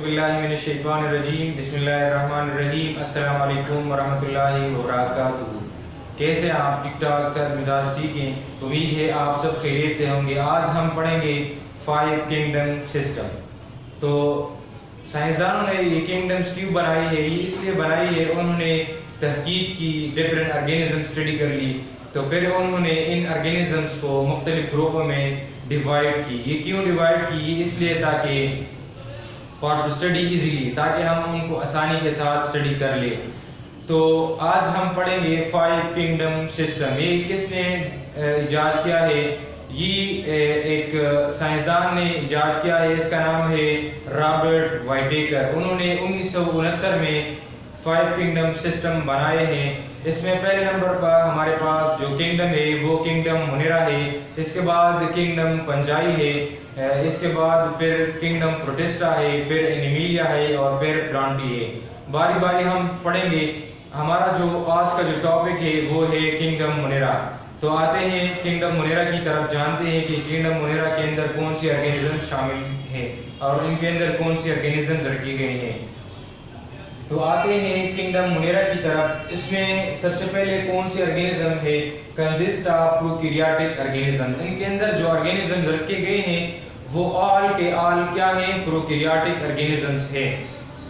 बिल्लाहि मिनश्शैतानिर्रजीम बिस्मिल्लाहिर्रहमानिर्रहीम अस्सलाम वालेकुम वरहमतुल्लाहि वबरकातुहू। कैसे आप? ठीक ठाक सर, मिजाज ठीक हैं? उम्मीद है आप सब खैरियत से होंगे। आज हम पढ़ेंगे 5 किंगडम सिस्टम। तो साइंसदानों ने ये किंगडम्स क्यों बनाई है? ये इसलिए बनाई है, उन्होंने तहकीक की, डिफरेंट ऑर्गेनिज्म स्टडी कर ली, तो फिर उन्होंने इन ऑर्गेनिजम्स को मुख्तलिफ ग्रुपों में डिवाइड की। ये क्यों डिवाइड की? ये इसलिए ताकि फॉर टू स्टडी इजीली, ताकि हम उनको आसानी के साथ स्टडी कर ले। तो आज हम पढ़ेंगे 5 किंगडम सिस्टम। ये किसने इजाद किया है? ये एक साइंसदान ने इजाद किया है, इसका नाम है रॉबर्ट वाइटेकर। उन्होंने 1969 में 5 किंगडम सिस्टम बनाए हैं। इसमें पहले नंबर पर हमारे पास जो किंगडम है वो किंगडम मुनेरा है, इसके बाद किंगडम पंजाई है, इसके बाद फिर किंगडम प्रोटेस्टा है, फिर एनिमिलिया है और फिर प्लांटी है। बारी बारी हम पढ़ेंगे। हमारा जो आज का जो टॉपिक है वो है किंगडम मुनेरा। तो आते हैं किंगडम मुनेरा की तरफ, जानते हैं कि किंगडम मुनेरा के अंदर कौन सी ऑर्गेनिज्म शामिल है और इनके अंदर कौन सी ऑर्गेनिज्म रखी गई हैं। तो आते हैं किंगडम मुनेरा की तरफ। इसमें सबसे पहले कौन सी ऑर्गेनिज्म है? Consist of prokaryotic organism. इनके अंदर जो ऑर्गेनिज्म रखे गए हैं वो ऑल के ऑल क्या है? प्रोकैरियोटिक ऑर्गेनिजम्स है।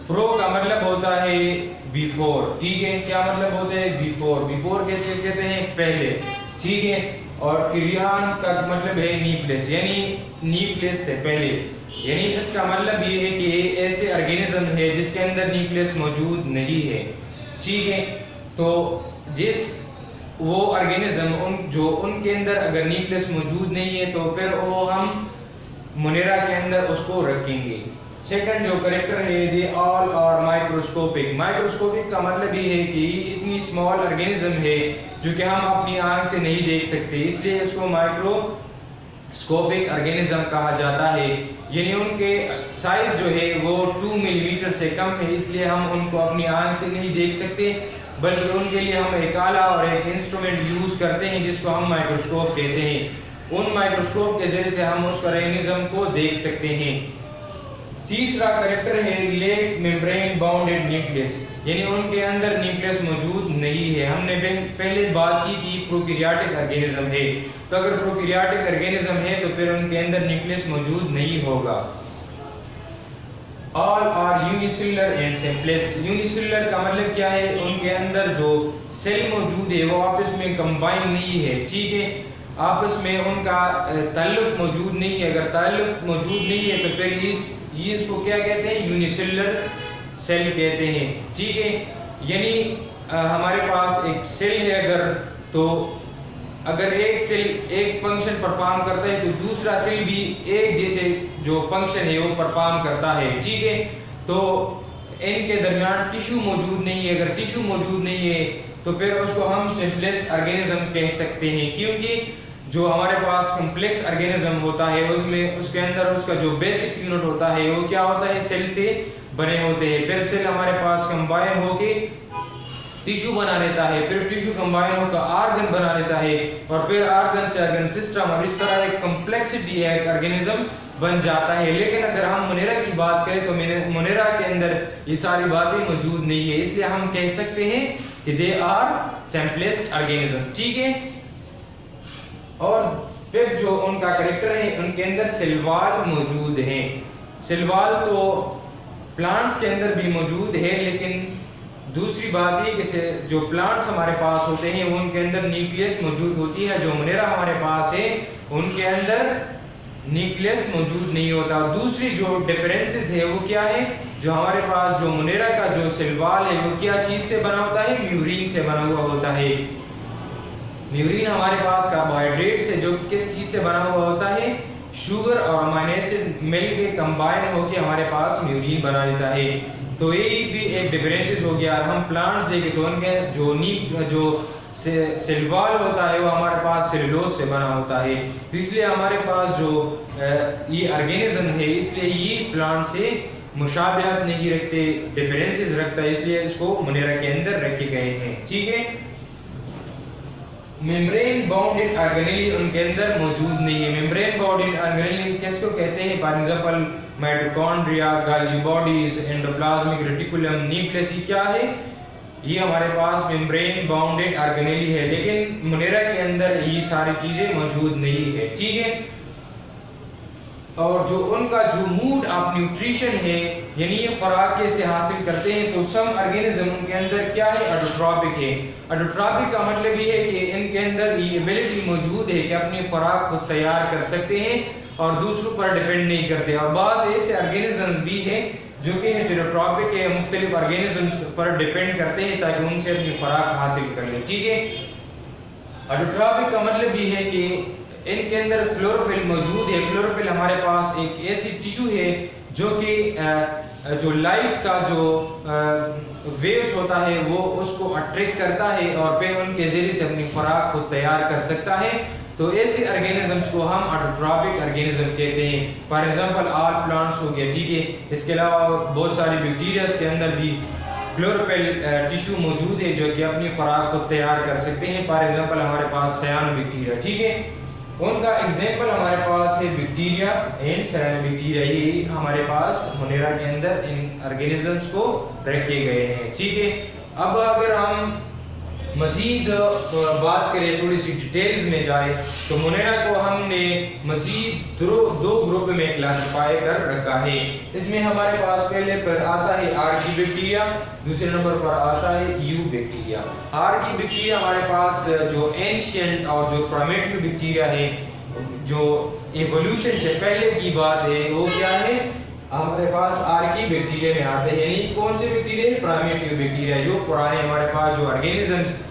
प्रो का मतलब होता है बिफोर, ठीक है? क्या मतलब होता है? बिफोर। बिफोर कैसे कहते हैं? पहले, ठीक है? और किरियान का मतलब है न्यूक्लियस, यानी न्यूक्लियस से पहले। यानी इसका मतलब ये है कि ऐसे ऑर्गेनिज्म है जिसके अंदर न्यूक्लियस मौजूद नहीं है, ठीक है? तो जिस वो ऑर्गेनिज्म जो उनके अंदर अगर न्यूक्लियस मौजूद नहीं है तो फिर वो हम मुनेरा के अंदर उसको रखेंगे। सेकंड जो करेक्टर है, they all are microscopic. Microscopic का मतलब ये है कि इतनी स्मॉल ऑर्गेनिज्म है जो कि हम अपनी आंख से नहीं देख सकते, इसलिए इसको माइक्रोस्कोपिक ऑर्गेनिज्म कहा जाता है। यानी उनके साइज जो है वो 2 मिलीमीटर से कम है, इसलिए हम उनको अपनी आंख से नहीं देख सकते, बल्कि उनके लिए हम एक आला और एक इंस्ट्रूमेंट यूज करते हैं जिसको हम माइक्रोस्कोप कहते हैं। उन माइक्रोस्कोप के जरिए से हम उस ऑर्गेनिज्म को देख सकते हैं। तीसरा करेक्टर है लेट मेम्ब्रेन बाउंडेड न्यूक्लियस, यानी उनके अंदर न्यूक्लियस मौजूद नहीं है। हमने पहले बात की थी प्रोकैरियोटिक ऑर्गेनिज्म है, तो अगर प्रोकैरियोटिक ऑर्गेनिज्म है तो फिर उनके अंदर न्यूक्लियस मौजूद नहीं होगा। All are unicellular and simplest. Unicellular का मतलब क्या है? उनके अंदर जो सेल मौजूद है वो आपस में कंबाइन नहीं है, ठीक है? आपस में उनका ताल्लुक मौजूद नहीं है। अगर ताल्लुक मौजूद नहीं है तो फिर ये इसको क्या कहते हैं? यूनिसेलुलर सेल कहते हैं, ठीक है? यानी हमारे पास एक सेल है, अगर एक सेल एक फंक्शन परफॉर्म करता है तो दूसरा सेल भी एक जैसे जो फंक्शन है वो परफॉर्म करता है, ठीक है? तो इनके दरमियान टिश्यू मौजूद नहीं है। अगर टिश्यू मौजूद नहीं है तो फिर उसको हम सिंपलेस्ट ऑर्गेनिज्म कह सकते हैं, क्योंकि जो हमारे पास कॉम्प्लेक्स ऑर्गेनिज्म होता है उसमें उसके अंदर उसका जो बेसिक यूनिट होता है वो क्या होता है? सेल से बने होते हैं। फिर सेल हमारे पास कंबाइन होके टिश्यू बना लेता है, फिर टिश्यू कंबाइन होकर ऑर्गन बना लेता है, और फिर ऑर्गन से ऑर्गन सिस्टम, और इस तरह एक कॉम्प्लेक्सिटी है, एक ऑर्गेनिज्म बन जाता है। लेकिन अगर हम मुनेरा की बात करें तो मुनेरा के अंदर ये सारी बातें मौजूद नहीं है, इसलिए हम कह सकते हैं कि दे आर सिंपलेस्ट ऑर्गेनिज्म, ठीक है? और फिर जो उनका कैरेक्टर है, उनके अंदर सेल वॉल मौजूद हैं। सेल वॉल तो प्लांट्स के अंदर भी मौजूद है, लेकिन दूसरी बात ये कि जो प्लांट्स हमारे पास होते हैं उनके अंदर न्यूक्लियस मौजूद होती है। जो मुनेरा हमारे पास है उनके अंदर न्यूक्लियस मौजूद नहीं होता। दूसरी जो डिफरेंसेस है वो क्या है? जो हमारे पास जो मुनेरा का जो सेल वॉल है वो क्या चीज से बना होता है? म्यूरिन से बना हुआ होता है। म्यूरिन हमारे पास कार्बोहाइड्रेट से, जो किस चीज से बना हुआ होता है? शुगर और अमीनो एसिड मिल के कंबाइन होकर हमारे पास म्यूरिन बना देता है। तो ये भी एक डिफरेंसेस हो गया। हम प्लांट्स देखें तो उनके जो सेल वॉल होता है वो हमारे पास सेलुलोज से बना होता है, तो इसलिए हमारे पास जो ये ऑर्गेनिज्म है इसलिए ये प्लांट से मुशाबहत नहीं रखते, डिफरेंसेस रखता है, इसलिए इसको मुनेरा के अंदर रखे गए हैं, ठीक है? मेम्ब्रेन बाउंडेड ऑर्गेनेली उनके अंदर मौजूद नहीं है। मेम्ब्रेन बाउंडेड ऑर्गेनेली किसको कहते हैं? For example mitochondria, Golgi bodies, endoplasmic reticulum, nucleus क्या है, ये हमारे पास मेम्ब्रेन बाउंडेड ऑर्गेनेली है, लेकिन मोनेरा के अंदर ये सारी चीज़ें मौजूद नहीं है, ठीक है। और जो उनका जो मूड ऑफ न्यूट्रिशन है, यानी ये खुराक कैसे हासिल करते हैं, तो सम ऑर्गेनिज्म उनके अंदर क्या है, ऑटोट्रॉपिक है। ऑटोट्रॉपिक का मतलब ये है कि इनके अंदर ये एबिलिटी मौजूद है कि अपनी खुराक खुद तैयार कर सकते हैं और दूसरों पर डिपेंड नहीं करते। और बाज़ ऐसे ऑर्गेनिज्म भी हैं जो कि हेटेरोट्रॉपिक है, मुख्तलिफ ऑर्गेनिजम्स पर डिपेंड करते हैं ताकि उनसे अपनी खुराक हासिल कर लें, ठीक है। ऑटोट्रॉपिक का मतलब ये है कि इनके अंदर क्लोरोफिल मौजूद है। क्लोरोफिल हमारे पास एक ऐसी टिश्यू है जो कि जो लाइट का जो वेव्स होता है वो उसको अट्रैक्ट करता है और फिर उनके ज़रिए से अपनी खुराक खुद तैयार कर सकता है। तो ऐसे ऑर्गेनिजम्स को हम ऑटोट्रॉपिक ऑर्गेनिज्म कहते हैं। फॉर एग्जांपल ऑल प्लांट्स हो गया, ठीक है। इसके अलावा बहुत सारे बैक्टीरियाज के अंदर भी क्लोरोफिल टिश्यू मौजूद है जो कि अपनी खुराक खुद तैयार कर सकते हैं। फॉर एग्जांपल हमारे पास सायानोबैक्टीरिया, ठीक है, उनका एग्जांपल हमारे पास है बैक्टीरिया एंड सायानोबैक्टीरिया। ये हमारे पास मोनेरा के अंदर इन ऑर्गेनिजम्स को रखे गए हैं, ठीक है। अब अगर हम मज़ीद बात करें, थोड़ी सी डिटेल्स में जाए, तो मोनेरा को हमने मज़ीद दो ग्रुप में क्लासिफाई कर रखा है। इसमें हमारे पास पहले पर आता है आर्कीबैक्टीरिया, दूसरे नंबर पर आता है यूबैक्टीरिया। आर्कीबैक्टीरिया हमारे पास जो एंशिएंट और जो प्राइमेटिव बैक्टीरिया है, जो एवोल्यूशन से पहले की बात है, वो क्या है, हमारे पास आर्कीबैक्टीरिया में आते हैं। यानी कौन से बैक्टीरिया, प्राइमेटिव बैक्टीरिया, जो पुराने हमारे पास जो ऑर्गेनिजम्स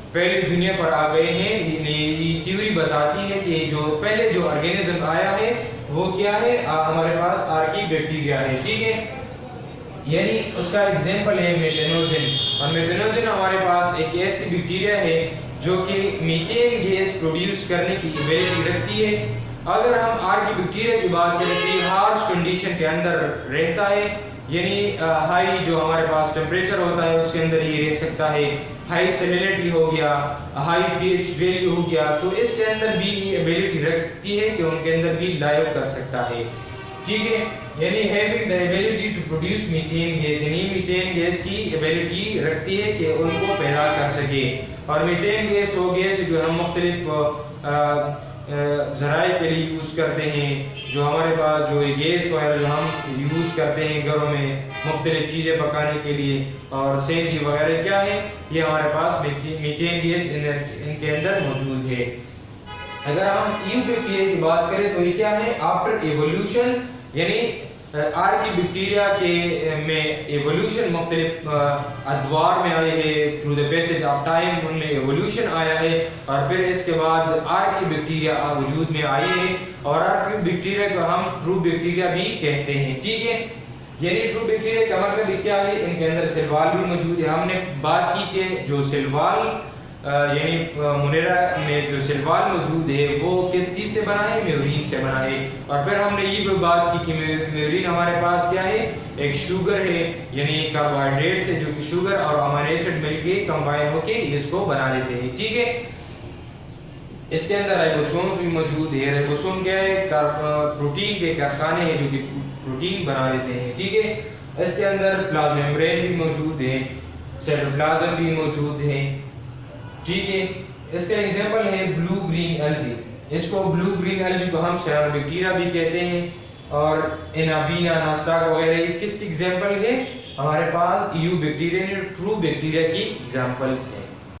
पहले दुनिया पर आ गए हैं। ये थ्योरी बताती है कि जो पहले जो ऑर्गेनिज्म आया है वो क्या है, हमारे पास आर्कीबैक्टीरिया है, ठीक है। यानी उसका एग्जांपल है मेथेनोजन। और मेथेनोजन हमारे पास एक ऐसी बैक्टीरिया है जो कि मीथेन गैस प्रोड्यूस करने की एबिलिटी रखती है। अगर हम आर्कीबैक्टीरिया की बात करें तो ये हार्श कंडीशन के अंदर रहता है, यानी हाई जो हमारे पास टेम्परेचर होता है उसके अंदर ये रह सकता है। हाई सैलिनिटी हो गया, हाई पीएच वैल्यू हो गया, तो इसके अंदर भी एबिलिटी रखती है कि उनके अंदर भी लाइव कर सकता है, ठीक है। यानी having the ability to produce methane gas, यानी मीथेन गैस की एबिलिटी रखती है कि उनको पैदा कर सके। और मीथेन गैस वो गैस जो हम मुख्तलिफ ज़राए के लिए यूज़ करते हैं, जो हमारे पास जो गैस वगैरह जो हम यूज़ करते हैं घरों में मुख्तलिफ चीज़ें पकाने के लिए, और सीएनजी वगैरह क्या है, ये हमारे पास मीथेन गैस इनके अंदर मौजूद है। अगर हम यूबैक्टीरिया की बात करें तो ये क्या है, आफ्टर एवोल्यूशन, यानी आर्कीबैक्टीरिया के में एवोल्यूशन मुख्तलिफ अदवार में आए हैं, through the passage of time उनमें एवोल्यूशन आया है, और फिर इसके बाद आर्कीबैक्टीरिया वजूद में आई है। और आर्कीबैक्टीरिया को हम ट्रू बैक्टीरिया भी कहते हैं, ठीक है। यानी ट्रू बैक्टीरिया का मतलब क्या है, इनके अंदर सेल वॉल भी मौजूद है। हमने बात की कि जो सेल वॉल यानी मोनेरा में जो सेल वॉल मौजूद है वो किस चीज़ से बना है, म्यूरिन से बना है। और फिर हमने ये भी बात की कि म्यूरिन हमारे पास क्या है, एक शुगर है, यानी कार्बोहाइड्रेट से जो कि शुगर और अमीनो एसिड मिलके कंबाइन होके इसको बना देते हैं, ठीक है। इसके अंदर राइबोसोम्स भी मौजूद है। राइबोसोम क्या है, प्रोटीन के कारखाने हैं जो कि प्रोटीन बना देते हैं, ठीक है। इसके अंदर प्लाज्मा मेम्ब्रेन भी मौजूद है, साइटोप्लाज्म भी मौजूद है, ठीक है। इसका एग्जांपल है ब्लू ग्रीन एल्गी। इसको ब्लू ग्रीन एल्गी को हम सायानोबैक्टीरिया भी कहते हैं, और एनाबीना, नास्टाक वगैरह ये किसकी एग्जांपल है, हमारे पास यूबैक्टीरिया, ट्रू बैक्टीरिया की एग्जांपल्स हैं।